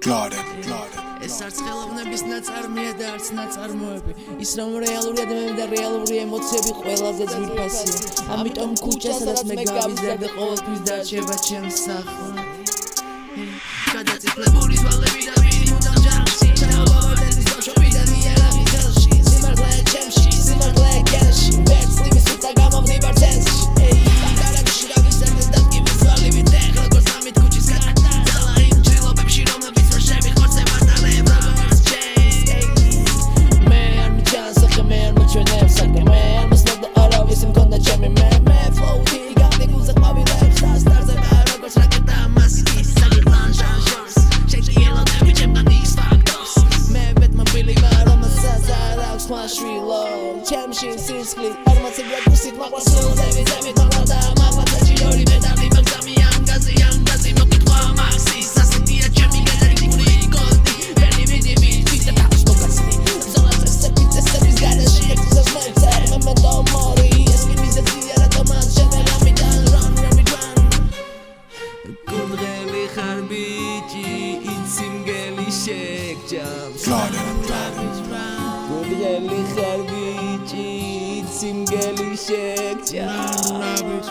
ეს არც ხელოვნების ნაწარმია და არც ნაწარმოები ის რომ რეალური ადამიანები და რეალური ემოციები ყველაზე ძვირფასია ამიტომ ქუჩა სადაც მე გავიზარდე და ყოველთვის დარჩება ჩემს სახლა გადაწიფლებული ზვალები და ვირი უნდა ჯანში ჩავალდების ბავშვები და ნიარავი ხელში სიმართლე ჩემში სიმართლე გენში ვერც იმის უცა გამომდივარ წელში გარემში გავიზარდე და მგივი ზვალი ვიტეხ როგორც ამით ქუჩის გადაძალა იმ ჭრილობებში რომლებიც ვერ შევიხორცებ არტალებს მე არ მიჩანს ახლა მე არ მოჩვენებს საქმე მე არ მოსვლებ და არავის მქონდა ჩემი მე ფლოუთი გაგდიგულზე ყვავილებს დასტარზე როგორც რაკეტა მასი საგირლან ჟანჟორს შეჭიელოდები ჩემგან ის ფაქტორს მე ბეტმობილი ვარ რომელსაც არ აქვს მაშვილო ჩემში სისხლი არ მოცებია გუსით მაღლა სულზევი ზევით მაღლა და მაღლა წეჭიორი მეტალი მაგზამი ანგაზი მოკითხვა მაქსის ასეთია ჩემი გადარიგული კოდი ვერი ვიდი ვიდი და თავს მოგაცნი ზოლას წესების გარეშე ექცევს მეცე მემენტო მორი ეს კი მიზეზია რატომ ან შემელამიდან run გულღელი ხარ ბიჭი იციმგელი შეგჯამს გულღელი ხარ ბიჭი იციმგელი შეგჯამს